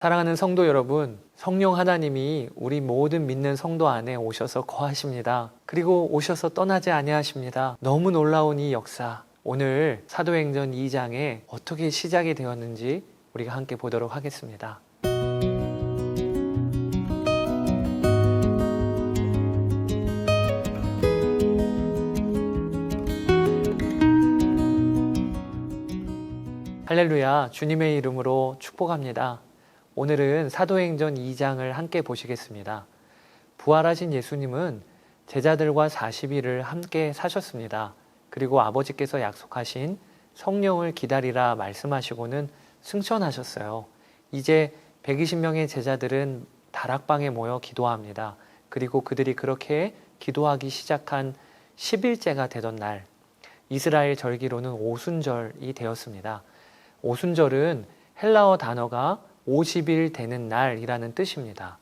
사랑하는 성도 여러분, 성령 하나님이 우리 모든 믿는 성도 안에 오셔서 거하십니다. 그리고 오셔서 떠나지 아니하십니다. 너무 놀라운 이 역사, 오늘 사도행전 2장에 어떻게 시작이 되었는지 우리가 함께 보도록 하겠습니다. 할렐루야, 주님의 이름으로 축복합니다. 오늘은 사도행전 2장을 함께 보시겠습니다. 부활하신 예수님은 제자들과 40일을 함께 사셨습니다. 그리고 아버지께서 약속하신 성령을 기다리라 말씀하시고는 승천하셨어요. 이제 120명의 제자들은 다락방에 모여 기도합니다. 그리고 그들이 그렇게 기도하기 시작한 10일째가 되던 날, 이스라엘 절기로는 오순절이 되었습니다. 오순절은 헬라어 단어가 50일 되는 날이라는 뜻입니다.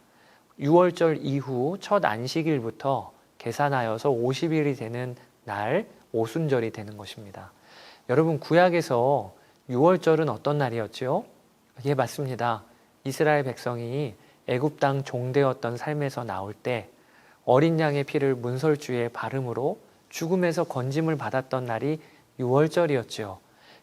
6월절 이후 첫 안식일부터 계산하여서 50일이 되는 날, 오순절이 되는 것입니다. 여러분, 구약에서 6월절은 어떤 날이었죠? 예, 맞습니다. 이스라엘 백성이 애굽 땅 종되었던 삶에서 나올 때 어린 양의 피를 문설주에 바름으로 죽음에서 건짐을 받았던 날이 6월절이었죠.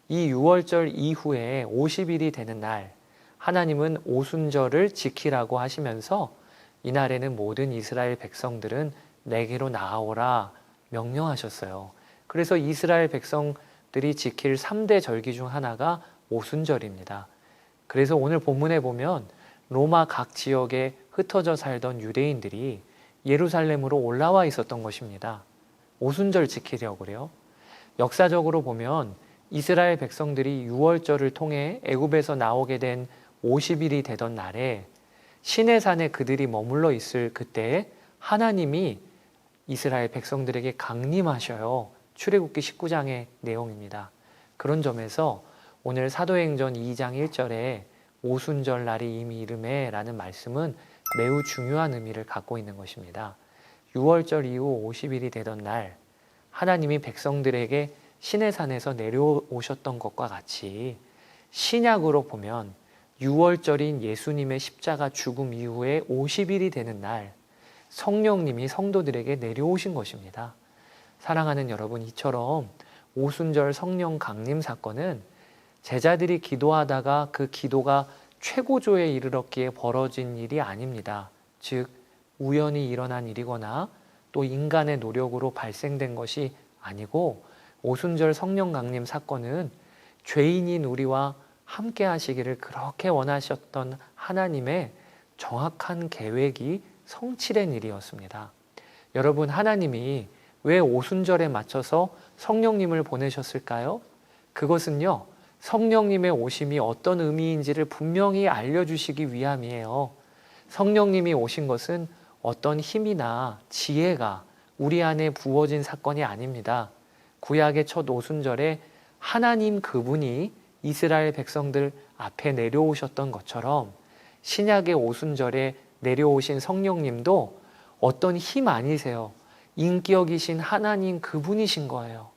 이 6월절 이후에 50일이 되는 날, 하나님은 오순절을 지키라고 하시면서 이날에는 모든 이스라엘 백성들은 내게로 나아오라 명령하셨어요. 그래서 이스라엘 백성들이 지킬 3대 절기 중 하나가 오순절입니다. 그래서 오늘 본문에 보면 로마 각 지역에 흩어져 살던 유대인들이 예루살렘으로 올라와 있었던 것입니다. 오순절 지키려고요. 역사적으로 보면 이스라엘 백성들이 6월절을 통해 애굽에서 나오게 된 50일이 되던 날에 시내산에 그들이 머물러 있을 그때에 하나님이 이스라엘 백성들에게 강림하셔요. 출애굽기 19장의 내용입니다. 그런 점에서 오늘 사도행전 2장 1절에 오순절 날이 이미 이르매 라는 말씀은 매우 중요한 의미를 갖고 있는 것입니다. 6월절 이후 50일이 되던 날, 하나님이 백성들에게 시내산에서 내려오셨던 것과 같이 신약으로 보면 6월절인 예수님의 십자가 죽음 이후에 50일이 되는 날, 성령님이 성도들에게 내려오신 것입니다. 사랑하는 여러분, 이처럼 오순절 성령 강림 사건은 제자들이 기도하다가 그 기도가 최고조에 이르렀기에 벌어진 일이 아닙니다. 즉, 우연히 일어난 일이거나 또 인간의 노력으로 발생된 것이 아니고 오순절 성령 강림 사건은 죄인인 우리와 함께 하시기를 그렇게 원하셨던 하나님의 정확한 계획이 성취된 일이었습니다. 여러분, 하나님이 왜 오순절에 맞춰서 성령님을 보내셨을까요? 그것은요, 성령님의 오심이 어떤 의미인지를 분명히 알려주시기 위함이에요. 성령님이 오신 것은 어떤 힘이나 지혜가 우리 안에 부어진 사건이 아닙니다. 구약의 첫 오순절에 하나님 그분이 이스라엘 백성들 앞에 내려오셨던 것처럼 신약의 오순절에 내려오신 성령님도 어떤 힘 아니세요. 인격이신 하나님 그분이신 거예요.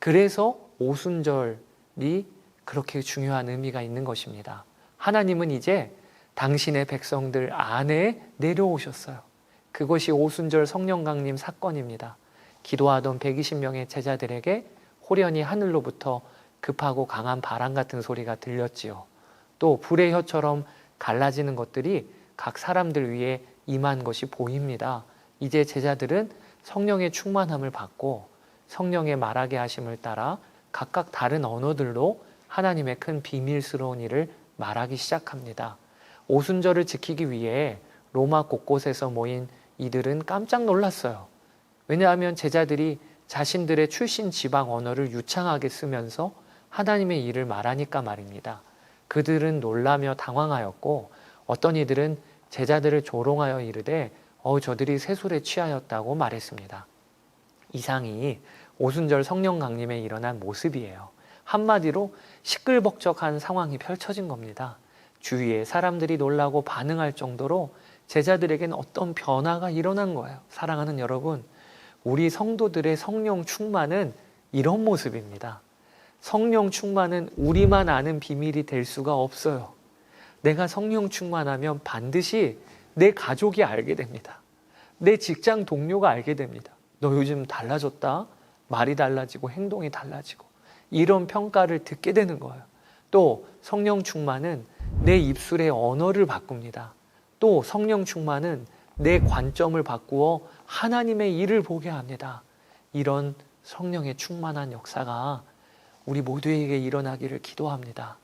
그래서 오순절이 그렇게 중요한 의미가 있는 것입니다. 하나님은 이제 당신의 백성들 안에 내려오셨어요. 그것이 오순절 성령 강림 사건입니다. 기도하던 120명의 제자들에게 호련히 하늘로부터 급하고 강한 바람 같은 소리가 들렸지요. 또 불의 혀처럼 갈라지는 것들이 각 사람들 위에 임한 것이 보입니다. 이제 제자들은 성령의 충만함을 받고 성령의 말하게 하심을 따라 각각 다른 언어들로 하나님의 큰 비밀스러운 일을 말하기 시작합니다. 오순절을 지키기 위해 로마 곳곳에서 모인 이들은 깜짝 놀랐어요. 왜냐하면 제자들이 자신들의 출신 지방 언어를 유창하게 쓰면서 하나님의 일을 말하니까 말입니다. 그들은 놀라며 당황하였고 어떤 이들은 제자들을 조롱하여 이르되 저들이 세술에 취하였다고 말했습니다. 이상이 오순절 성령 강림에 일어난 모습이에요. 한마디로 시끌벅적한 상황이 펼쳐진 겁니다. 주위에 사람들이 놀라고 반응할 정도로 제자들에게는 어떤 변화가 일어난 거예요. 사랑하는 여러분, 우리 성도들의 성령 충만은 이런 모습입니다. 성령 충만은 우리만 아는 비밀이 될 수가 없어요. 내가 성령 충만하면 반드시 내 가족이 알게 됩니다. 내 직장 동료가 알게 됩니다. 너 요즘 달라졌다. 말이 달라지고 행동이 달라지고 이런 평가를 듣게 되는 거예요. 또 성령 충만은 내 입술의 언어를 바꿉니다. 또 성령 충만은 내 관점을 바꾸어 하나님의 일을 보게 합니다. 이런 성령의 충만한 역사가 우리 모두에게 일어나기를 기도합니다.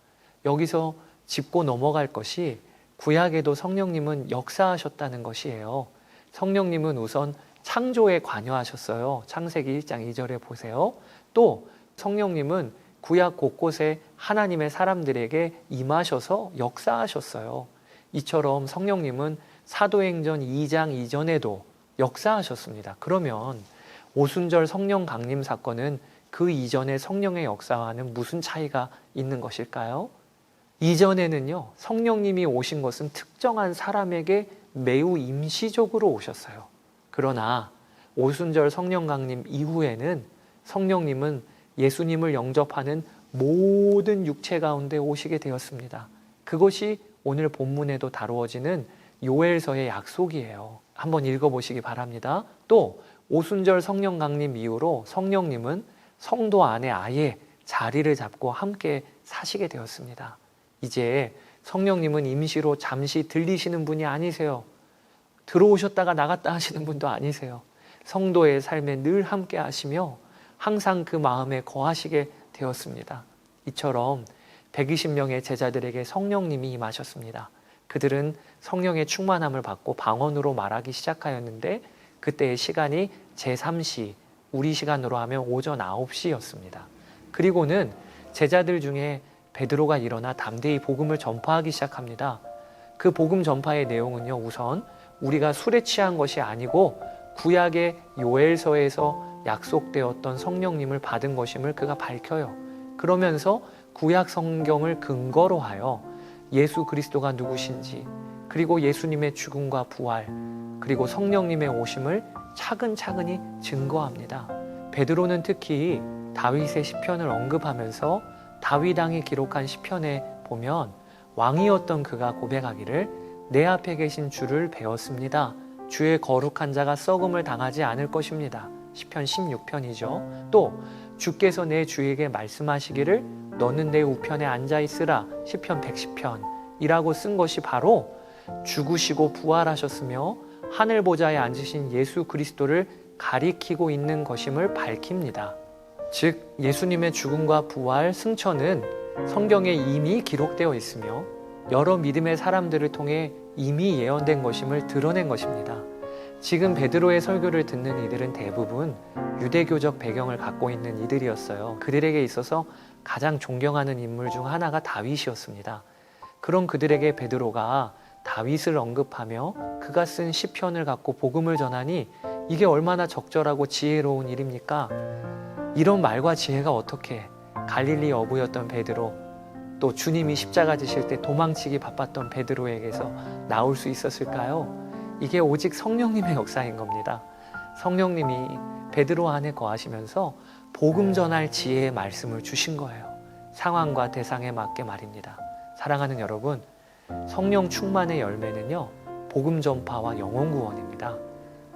여기서 짚고 넘어갈 것이 구약에도 성령님은 역사하셨다는 것이에요. 성령님은 우선 창조에 관여하셨어요. 창세기 1장 2절에 보세요. 또 성령님은 구약 곳곳에 하나님의 사람들에게 임하셔서 역사하셨어요. 이처럼 성령님은 사도행전 2장 이전에도 역사하셨습니다. 그러면 오순절 성령 강림 사건은 그 이전의 성령의 역사와는 무슨 차이가 있는 것일까요? 이전에는요, 성령님이 오신 것은 특정한 사람에게 매우 임시적으로 오셨어요. 그러나 오순절 성령 강림 이후에는 성령님은 예수님을 영접하는 모든 육체 가운데 오시게 되었습니다. 그것이 오늘 본문에도 다루어지는 요엘서의 약속이에요. 한번 읽어보시기 바랍니다. 또 오순절 성령 강림 이후로 성령님은 성도 안에 아예 자리를 잡고 함께 사시게 되었습니다. 이제 성령님은 임시로 잠시 들리시는 분이 아니세요. 들어오셨다가 나갔다 하시는 분도 아니세요. 성도의 삶에 늘 함께 하시며 항상 그 마음에 거하시게 되었습니다. 이처럼 120명의 제자들에게 성령님이 임하셨습니다. 그들은 성령의 충만함을 받고 방언으로 말하기 시작하였는데 그때의 시간이 제3시, 우리 시간으로 하면 오전 9시였습니다. 그리고는 제자들 중에 베드로가 일어나 담대히 복음을 전파하기 시작합니다. 그 복음 전파의 내용은요, 우선 우리가 술에 취한 것이 아니고 구약의 요엘서에서 약속되었던 성령님을 받은 것임을 그가 밝혀요. 그러면서 구약 성경을 근거로 하여 예수 그리스도가 누구신지, 그리고 예수님의 죽음과 부활, 그리고 성령님의 오심을 차근차근히 증거합니다. 베드로는 특히 다윗의 시편을 언급하면서 다윗 왕이 기록한 시편에 보면 왕이었던 그가 고백하기를 내 앞에 계신 주를 배웠습니다. 주의 거룩한 자가 썩음을 당하지 않을 것입니다. 시편 16편이죠. 또 주께서 내 주에게 말씀하시기를 너는 내 우편에 앉아있으라. 시편 110편이라고 쓴 것이 바로 죽으시고 부활하셨으며 하늘 보좌에 앉으신 예수 그리스도를 가리키고 있는 것임을 밝힙니다. 즉 예수님의 죽음과 부활, 승천은 성경에 이미 기록되어 있으며 여러 믿음의 사람들을 통해 이미 예언된 것임을 드러낸 것입니다. 지금 베드로의 설교를 듣는 이들은 대부분 유대교적 배경을 갖고 있는 이들이었어요. 그들에게 있어서 가장 존경하는 인물 중 하나가 다윗이었습니다. 그런 그들에게 베드로가 다윗을 언급하며 그가 쓴 시편을 갖고 복음을 전하니 이게 얼마나 적절하고 지혜로운 일입니까? 이런 말과 지혜가 어떻게 갈릴리 어부였던 베드로, 또 주님이 십자가 지실 때 도망치기 바빴던 베드로에게서 나올 수 있었을까요? 이게 오직 성령님의 역사인 겁니다. 성령님이 베드로 안에 거하시면서 복음 전할 지혜의 말씀을 주신 거예요. 상황과 대상에 맞게 말입니다. 사랑하는 여러분, 성령 충만의 열매는요, 복음 전파와 영혼 구원입니다.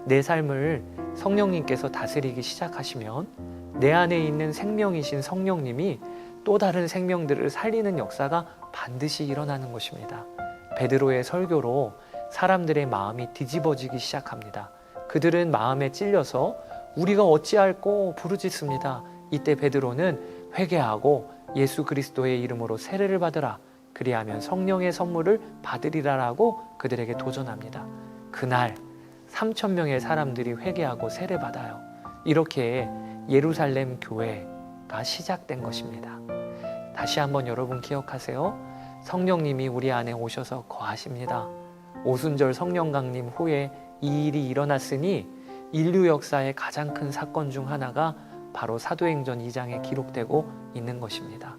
내 삶을 성령님께서 다스리기 시작하시면 내 안에 있는 생명이신 성령님이 또 다른 생명들을 살리는 역사가 반드시 일어나는 것입니다. 베드로의 설교로 사람들의 마음이 뒤집어지기 시작합니다. 그들은 마음에 찔려서 우리가 어찌할꼬 부르짖습니다. 이때 베드로는 회개하고 예수 그리스도의 이름으로 세례를 받으라. 그리하면 성령의 선물을 받으리라라고 그들에게 도전합니다. 그날 3,000명의 사람들이 회개하고 세례받아요. 이렇게 예루살렘 교회가 시작된 것입니다. 다시 한번 여러분 기억하세요. 성령님이 우리 안에 오셔서 거하십니다. 오순절 성령 강림 후에 이 일이 일어났으니 인류 역사의 가장 큰 사건 중 하나가 바로 사도행전 2장에 기록되고 있는 것입니다.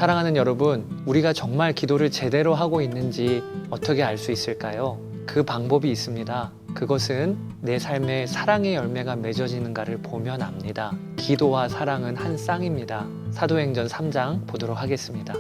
사랑하는 여러분, 우리가 정말 기도를 제대로 하고 있는지 어떻게 알 수 있을까요? 그 방법이 있습니다. 그것은 내 삶에 사랑의 열매가 맺어지는가를 보면 압니다. 기도와 사랑은 한 쌍입니다. 사도행전 3장 보도록 하겠습니다.